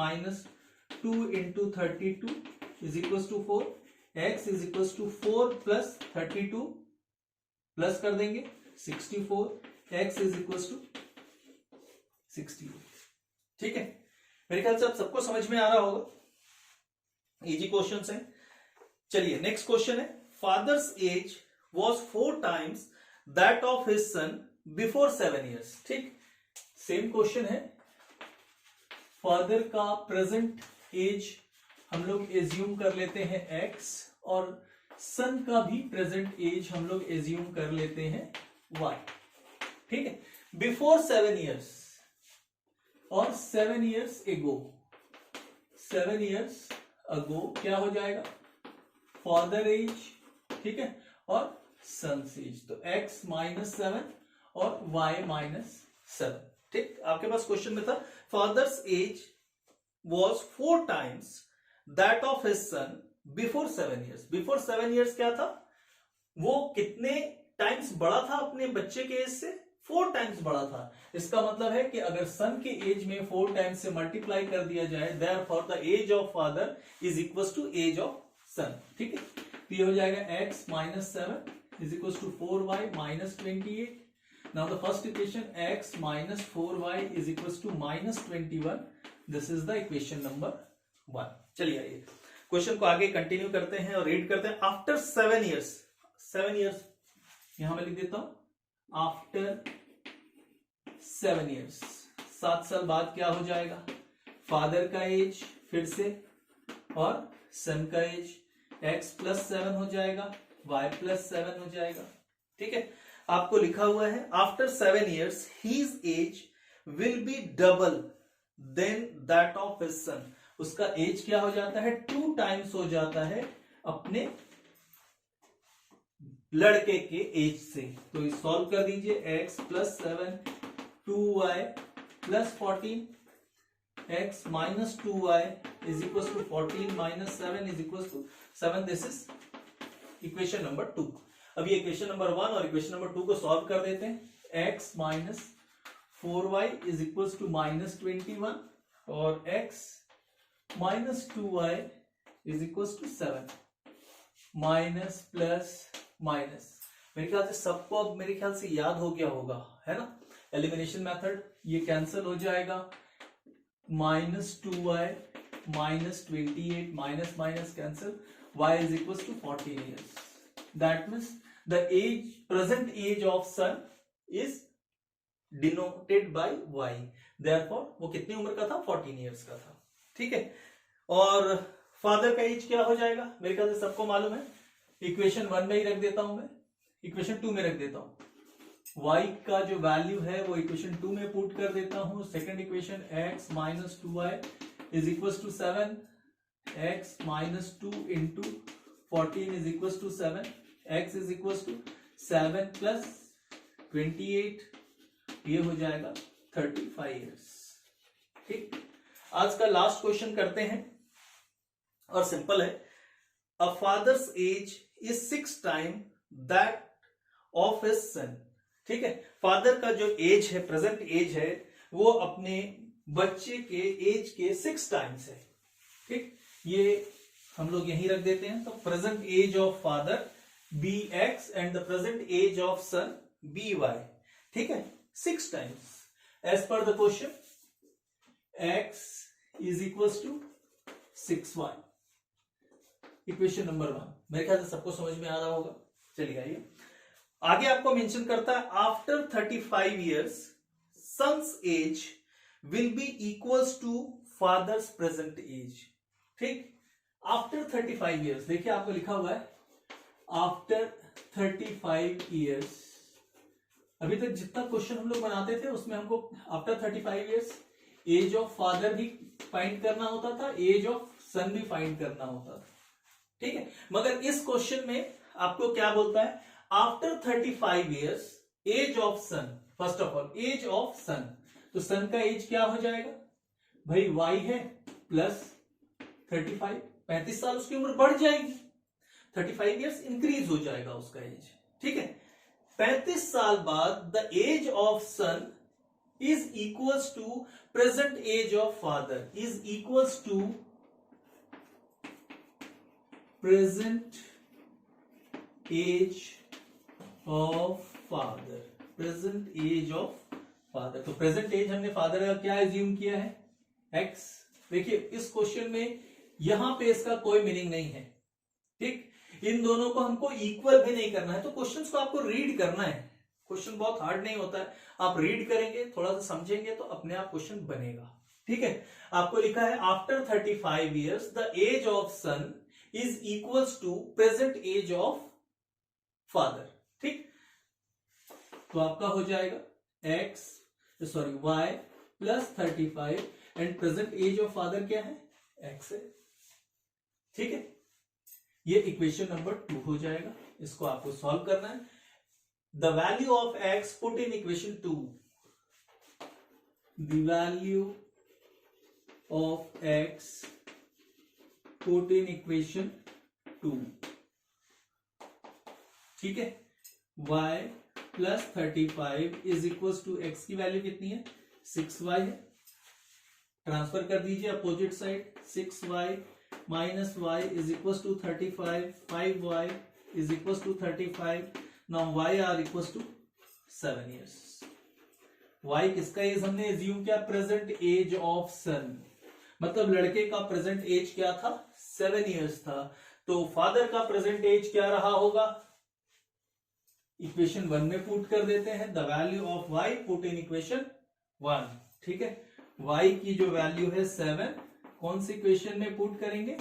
2 × 32 = 4, x = 4 + 32 प्लस कर देंगे 64, x = 60। ठीक है, मेरे ख्याल से आप सबको समझ में आ रहा होगा, इजी क्वेश्चन है। चलिए नेक्स्ट क्वेश्चन है, father's age was 4 times that of his sun before 7 years. ठीक, सेम क्वेश्चन है। फादर का प्रेजेंट एज हम लोग एज्यूम कर लेते हैं x और सन का भी प्रेजेंट एज हम लोग एज्यूम कर लेते हैं y। ठीक है, बिफोर 7 ईयर्स और 7 ईयर्स एगो, 7 ईयर्स अगो क्या हो जाएगा, फादर एज। ठीक है, और सन एज, तो x - 7 और y - 7। ठीक, आपके पास क्वेश्चन में था father's age was 4 times that of his sun before 7 years. Before 7 years क्या था, वो कितने टाइम्स बड़ा था अपने बच्चे के एज से, 4 टाइम्स बड़ा था। इसका मतलब है कि अगर सन के एज में 4 टाइम्स से मल्टीप्लाई कर दिया जाए, therefore the age of father = age of son. ठीक है, तो ये हो जाएगा x - 7 = 4y - 28। Now the first equation x - 4y = -21. This is the equation number 1। चलिए आइए क्वेश्चन को आगे कंटिन्यू करते हैं और रीड करते हैं। आफ्टर 7 ईयर्स, 7 ईयर्स यहां मैं लिख देता हूं, आफ्टर 7 ईयर्स 7 साल बाद क्या हो जाएगा, फादर का एज फिर से और सन का एज, x + 7 हो जाएगा, y + 7 हो जाएगा। ठीक है, आपको लिखा हुआ है after 7 years his age will be double than that of his son. उसका एज क्या हो जाता है, 2 टाइम्स हो जाता है अपने लड़के के एज से। तो ये सॉल्व कर दीजिए, x + 7 2y + 14, x - 2y = 14 - 7 = 7। This is equation number 2। अब ये इक्वेशन नंबर 1 और इक्वेशन नंबर 2 को सॉल्व कर देते हैं। x - 4y = -21 और x - 2y = 7। Minus plus minus, मेरे ख्याल से सबको अब मेरे ख्याल से याद हो गया होगा, है ना, एलिमिनेशन मेथड। ये कैंसिल हो जाएगा, -2y -28 minus minus cancel, y = 14 years. That means the age, present age of son is denoted by y। Therefore वो कितनी उम्र का था, 14 ईयर्स का था। ठीक है, और फादर का एज क्या हो जाएगा, मेरे ख्याल से सबको मालूम है। इक्वेशन 1 में ही रख देता हूं मैं, इक्वेशन 2 में रख देता हूं। y का जो वैल्यू है वो इक्वेशन 2 में पुट कर देता हूं। Second equation x - 2y = 7, x - 2 × 14 = 7, x = 7 + 28, ये हो जाएगा 35 ईयर्स। ठीक, आज का लास्ट क्वेश्चन करते हैं और सिंपल है। A father's age is 6 time that of his son. ठीक है, फादर का जो एज है, प्रेजेंट एज है, वो अपने बच्चे के एज के 6 टाइम्स है। ठीक, ये हम लोग यहीं रख देते हैं। तो present age of father be X and the present age of son be Y. ठीक है, 6 टाइम्स एज पर the question x is equal to 6y। Equation number 1 मेरे ख्याल से सबको समझ में आ रहा होगा। चलिए आइए आगे, आपको मेंशन करता है after 35 years son's age will be equals to father's present age. ठीक, आफ्टर 35 इयर्स, देखिए आपको लिखा हुआ है आफ्टर 35 इयर्स। अभी तक जितना क्वेश्चन हम लोग बनाते थे उसमें हमको after 35 years age of father भी फाइंड करना होता था, एज ऑफ सन भी फाइंड करना होता था। ठीक है, मगर इस क्वेश्चन में आपको क्या बोलता है, after 35 years age of son. First of all age of son, तो सन का एज क्या हो जाएगा भाई, y है प्लस 35, 35 साल उसकी उम्र बढ़ जाएगी, 35 इयर्स इंक्रीज हो जाएगा उसका एज। ठीक है, 35 साल बाद the age of son is equals to present age of father, is equals to present age of father, present age of father। तो present age हमने father का क्या एज्यूम किया है, x। देखिए इस क्वेश्चन में यहां पे इसका कोई मीनिंग नहीं है। ठीक, इन दोनों को हमको इक्वल भी नहीं करना है, तो क्वेश्चंस को आपको रीड करना है। क्वेश्चन बहुत हार्ड नहीं होता है, आप रीड करेंगे, थोड़ा सा समझेंगे तो अपने आप क्वेश्चन बनेगा। ठीक है, आपको लिखा है after 35 years the age of son is equals to present age of father. ठीक, तो आपका हो जाएगा y plus 35 and present age of father क्या है, x है। ठीक है, ये इक्वेशन नंबर 2 हो जाएगा। इसको आपको सॉल्व करना है। The value of x put in equation 2, the value of x put in equation 2। ठीक है, y plus 35 is equal to x की वैल्यू कितनी है, 6y है। ट्रांसफर कर दीजिए opposite side, 6y minus y is equal to 35, 5y is equal to 35। Now y are equals to 7 years। y किसका as हमने एज्यूम किया, प्रेजेंट एज ऑफ सन, मतलब लड़के का प्रेजेंट एज क्या था, 7 इयर्स था। तो फादर का प्रेजेंट एज क्या रहा होगा, इक्वेशन 1 में पुट कर देते हैं। The value of y put in equation 1। ठीक है, y की जो वैल्यू है 7, कौन सी इक्वेशन में पुट करेंगे,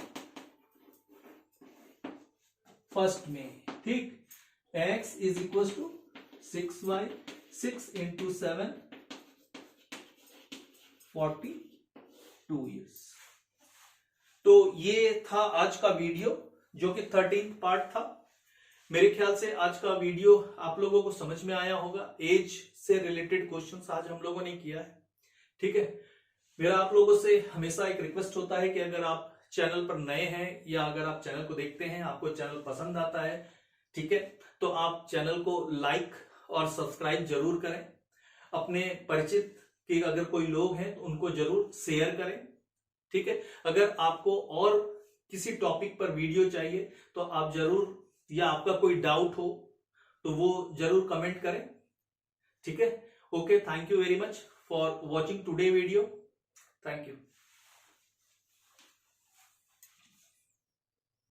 फर्स्ट में। ठीक, x is equals to 6y, 6 into 7 42 years। तो ये था आज का वीडियो जो कि 13th पार्ट था। मेरे ख्याल से आज का वीडियो आप लोगों को समझ में आया होगा। एज से रिलेटेड क्वेश्चंस आज हम लोगों ने किया है। ठीक है, मेरा आप लोगों से हमेशा एक रिक्वेस्ट होता है कि अगर आप चैनल पर नए हैं या अगर आप चैनल को देखते हैं, आपको चैनल पसंद आता है, ठीक है, तो आप चैनल को लाइक और सब्सक्राइब जरूर करें। अपने परिचित के अगर कोई लोग हैं तो उनको जरूर शेयर करें। ठीक है, अगर आपको और किसी टॉपिक पर वीडियो चाहिए तो आप जरूर, या आपका कोई डाउट हो तो वो जरूर कमेंट करें। ठीक है, okay, thank you very much for watching today video. Thank you.